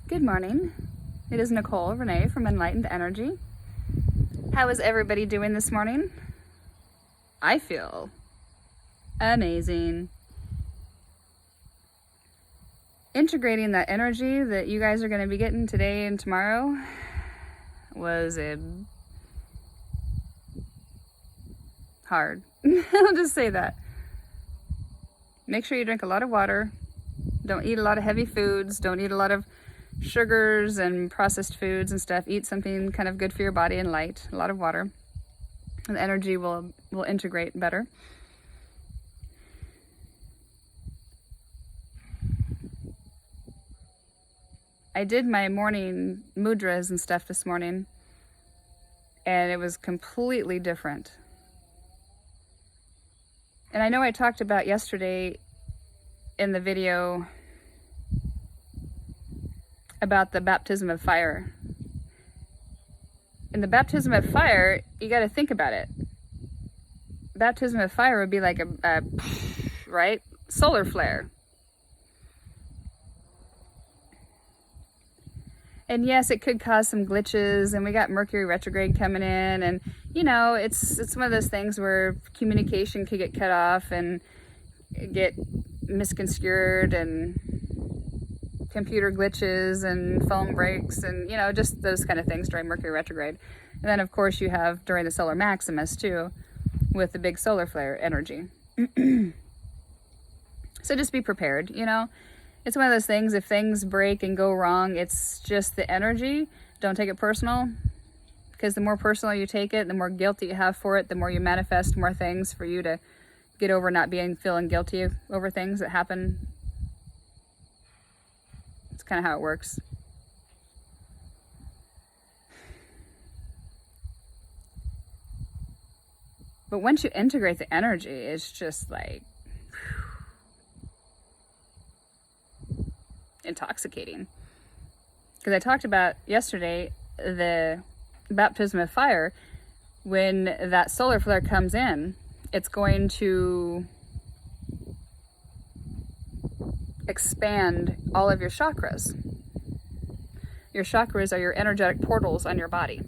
Good morning. It is Nicole Renee from Enlightened Energy. How is everybody doing this morning? I feel amazing. Integrating that energy that you guys are going to be getting today and tomorrow was hard. I'll just say that. Make sure you drink a lot of water. Don't eat a lot of heavy foods. Don't eat a lot of sugars and processed foods and stuff. Eat something kind of good for your body and light. A lot of water. And the energy will integrate better. I did my morning mudras and stuff this morning, and it was completely different. And I know I talked about yesterday in the video about the baptism of fire. In the baptism of fire, you got to think about it. Baptism of fire would be like a right? Solar flare. And yes, it could cause some glitches, and we got Mercury retrograde coming in, and you know, it's one of those things where communication could get cut off and get misconstrued, and computer glitches and phone breaks, and you know, just those kind of things during Mercury retrograde. And then of course you have during the solar maximus too, with the big solar flare energy. So just be prepared, you know. It's one of those things, if things break and go wrong, it's just the energy. Don't take it personal, because the more personal you take it, the more guilt that you have for it, the more you manifest more things for you to get over not feeling guilty over things that happen. It's kind of how it works. But once you integrate the energy, it's just like intoxicating. Because I talked about yesterday the baptism of fire. When that solar flare comes in, it's going to expand all of your chakras. Your chakras are your energetic portals on your body.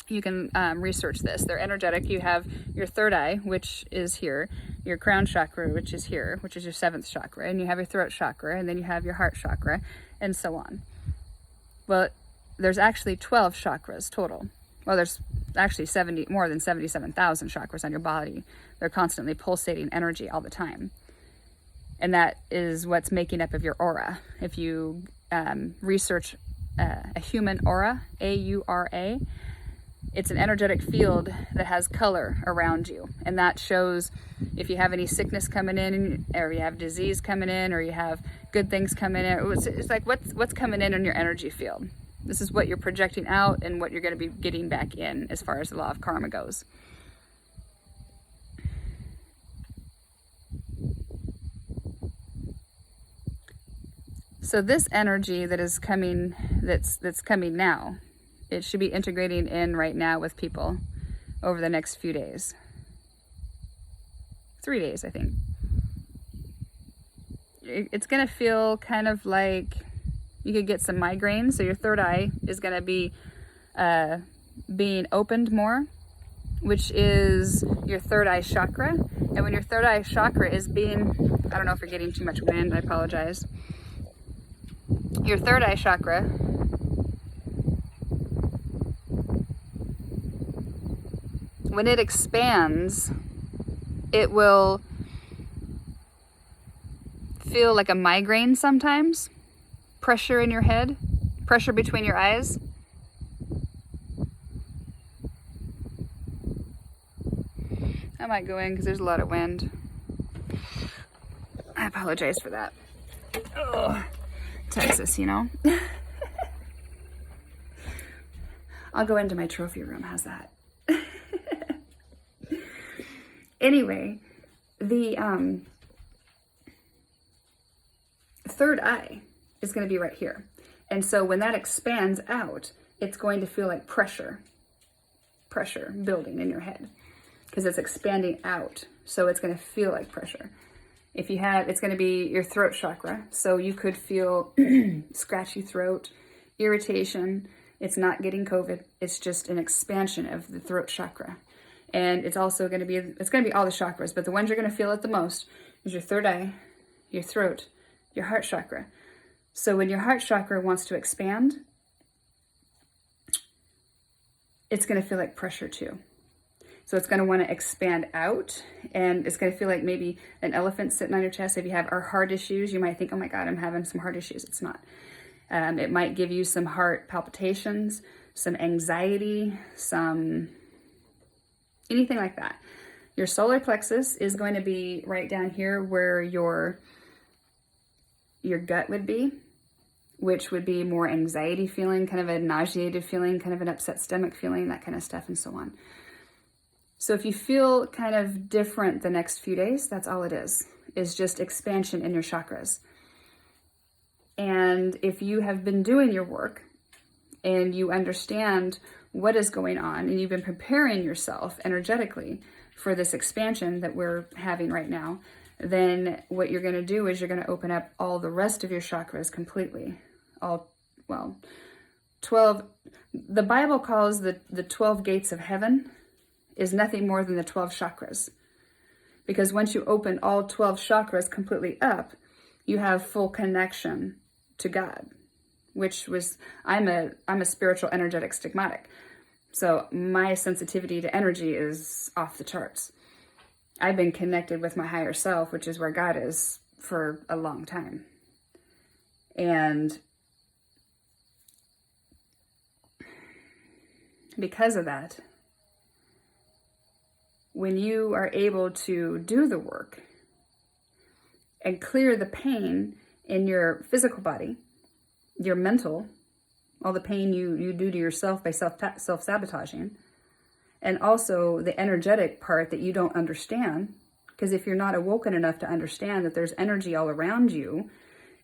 You can research this. They're energetic. You have your third eye, which is here, your crown chakra, which is here, which is your seventh chakra, and you have your throat chakra, and then you have your heart chakra, and so on. Well, there's actually 12 chakras total. Well, there's actually more than 77,000 chakras on your body. They're constantly pulsating energy all the time. And that is what's making up of your aura. If you research a human aura, A-U-R-A, it's an energetic field that has color around you. And that shows if you have any sickness coming in, or you have disease coming in, or you have good things coming in. It's like what's coming in your energy field. This is what you're projecting out and what you're going to be getting back in as far as the law of karma goes. So this energy that is coming, that's coming now, it should be integrating in right now with people over the next few days. 3 days, I think. It's going to feel kind of like you could get some migraines. So your third eye is going to be being opened more, which is your third eye chakra. And when your third eye chakra is being, I don't know if you're getting too much wind, I apologize. Your third eye chakra when it expands, it will feel like a migraine sometimes. Pressure in your head, pressure between your eyes. I might go in because there's a lot of wind. I apologize for that. Ugh. Texas, you know. I'll go into my trophy room. How's that? Anyway, the third eye is going to be right here. And so when that expands out, it's going to feel like pressure building in your head because it's expanding out. So it's going to feel like pressure. If you have, it's going to be your throat chakra. So you could feel scratchy throat, irritation. It's not getting COVID. It's just an expansion of the throat chakra. And it's also going to be, it's going to be all the chakras, but the ones you're going to feel it the most is your third eye, your throat, your heart chakra. So when your heart chakra wants to expand, it's going to feel like pressure too. So it's going to want to expand out, and it's going to feel like maybe an elephant sitting on your chest. If you have heart issues, you might think, oh my God, I'm having some heart issues. It's not. It might give you some heart palpitations, some anxiety, some anything like that. Your solar plexus is going to be right down here where your gut would be, which would be more anxiety feeling, kind of a nauseated feeling, kind of an upset stomach feeling, that kind of stuff, and so on. So if you feel kind of different the next few days, that's all it is just expansion in your chakras. And if you have been doing your work and you understand what is going on and you've been preparing yourself energetically for this expansion that we're having right now, then what you're going to do is you're going to open up all the rest of your chakras completely. 12, the Bible calls the 12 gates of heaven is nothing more than the 12 chakras. Because once you open all 12 chakras completely up, you have full connection to God, which was, I'm a spiritual energetic stigmatic. So my sensitivity to energy is off the charts. I've been connected with my higher self, which is where God is, for a long time. And because of that, when you are able to do the work and clear the pain in your physical body, your mental, all the pain you do to yourself by self-sabotaging, and also the energetic part that you don't understand, because if you're not awoken enough to understand that there's energy all around you,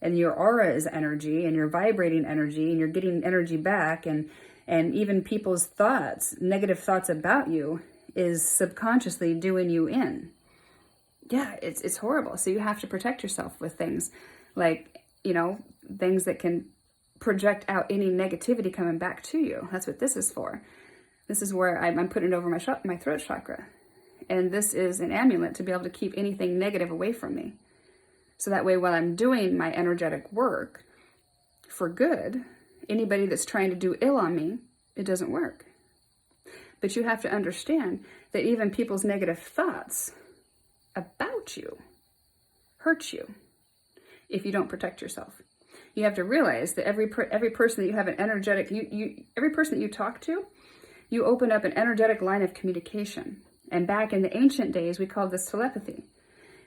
and your aura is energy, and you're vibrating energy, and you're getting energy back, and even people's thoughts, negative thoughts about you, is subconsciously doing you in. Yeah, it's horrible. So you have to protect yourself with things like, things that can project out any negativity coming back to you. That's what this is for. This is where I'm putting it over my throat chakra. And this is an amulet to be able to keep anything negative away from me. So that way, while I'm doing my energetic work for good, anybody that's trying to do ill on me, it doesn't work. But you have to understand that even people's negative thoughts about you hurt you if you don't protect yourself. You have to realize that every person that you have an energetic, every person that you talk to, you open up an energetic line of communication. And back in the ancient days, we called this telepathy,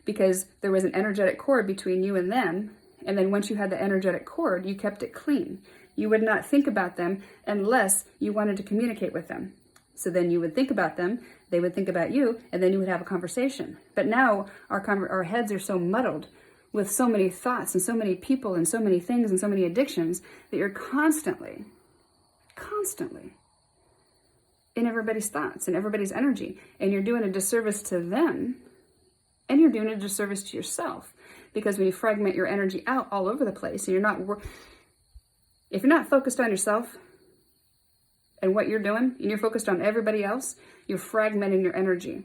because there was an energetic cord between you and them. And then once you had the energetic cord, you kept it clean. You would not think about them unless you wanted to communicate with them. So then you would think about them, they would think about you, and then you would have a conversation. But now our heads are so muddled with so many thoughts and so many people and so many things and so many addictions that you're constantly in everybody's thoughts and everybody's energy. And you're doing a disservice to them, and you're doing a disservice to yourself. Because when you fragment your energy out all over the place, and if you're not focused on yourself and what you're doing, and you're focused on everybody else, you're fragmenting your energy.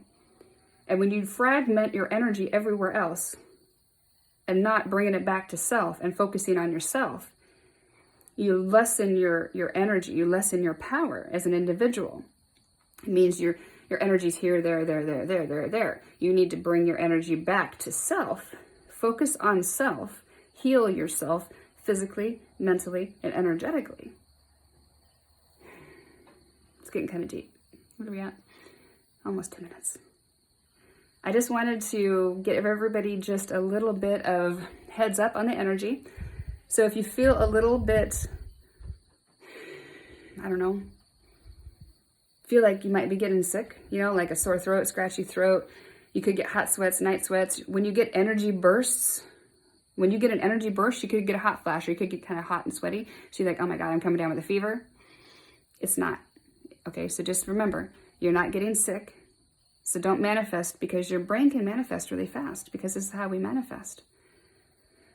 And when you fragment your energy everywhere else and not bringing it back to self and focusing on yourself, you lessen your energy, you lessen your power as an individual. It means your energy's here, there. You need to bring your energy back to self, focus on self, heal yourself physically, mentally, and energetically. It's getting kind of deep. What are we at? Almost 10 minutes. I just wanted to give everybody just a little bit of heads up on the energy. So if you feel a little bit, feel like you might be getting sick, like a sore throat, scratchy throat, you could get hot sweats, night sweats. When you get energy bursts, when you get an energy burst, you could get a hot flash, or you could get kind of hot and sweaty. So you're like, oh my God, I'm coming down with a fever. It's not. Okay, so just remember, you're not getting sick. So don't manifest, because your brain can manifest really fast, because this is how we manifest.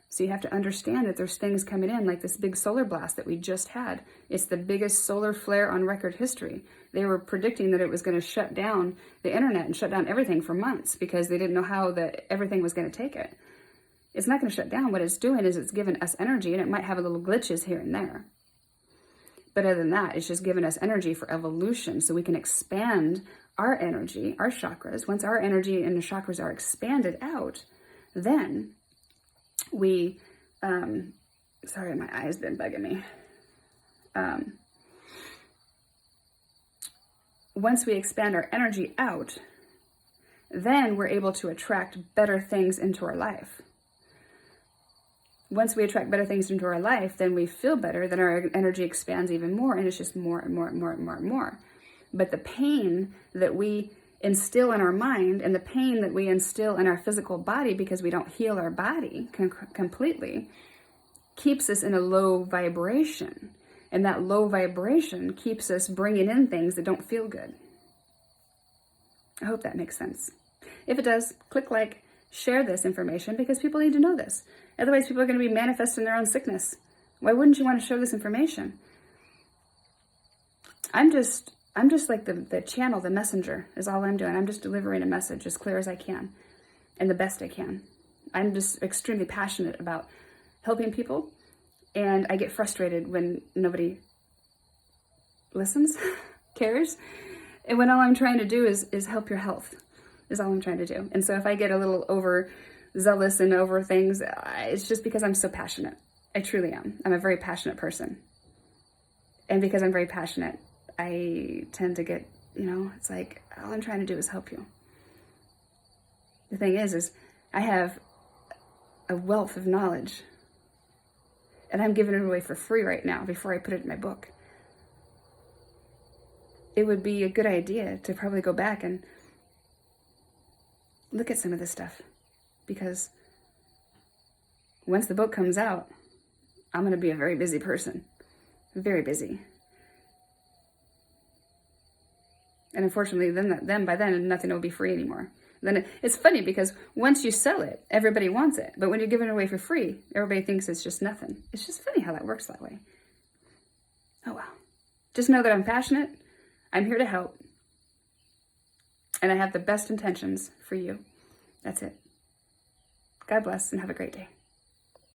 So you have to understand that there's things coming in, like this big solar blast that we just had. It's the biggest solar flare on record history. They were predicting that it was going to shut down the internet and shut down everything for months, because they didn't know how everything was going to take it. It's not going to shut down. What it's doing is it's giving us energy, and it might have a little glitches here and there. But other than that, it's just giving us energy for evolution, so we can expand our energy, our chakras. Once our energy and the chakras are expanded out, then we, sorry, my eye's been bugging me. Once we expand our energy out, then we're able to attract better things into our life. Once we attract better things into our life, then we feel better, then our energy expands even more, and it's just more and more and more and more and more. But the pain that we instill in our mind, and the pain that we instill in our physical body, because we don't heal our body completely, keeps us in a low vibration. And that low vibration keeps us bringing in things that don't feel good. I hope that makes sense. If it does, click like, share this information, because people need to know this. Otherwise, people are going to be manifesting their own sickness. Why wouldn't you want to share this information? I'm just like the channel, the messenger is all I'm doing. I'm just delivering a message as clear as I can and the best I can. I'm just extremely passionate about helping people, and I get frustrated when nobody listens, cares. And when all I'm trying to do is help your health, is all I'm trying to do. And so if I get a little overzealous and over things, it's just because I'm so passionate. I truly am. I'm a very passionate person. And because I'm very passionate, I tend to get, it's like, all I'm trying to do is help you. The thing is I have a wealth of knowledge, and I'm giving it away for free right now before I put it in my book. It would be a good idea to probably go back and look at some of this stuff, because once the book comes out, I'm going to be a very busy person. Very busy. And unfortunately, by then, nothing will be free anymore. Then it's funny, because once you sell it, everybody wants it. But when you're giving it away for free, everybody thinks it's just nothing. It's just funny how that works that way. Oh, well. Just know that I'm passionate. I'm here to help. And I have the best intentions for you. That's it. God bless, and have a great day.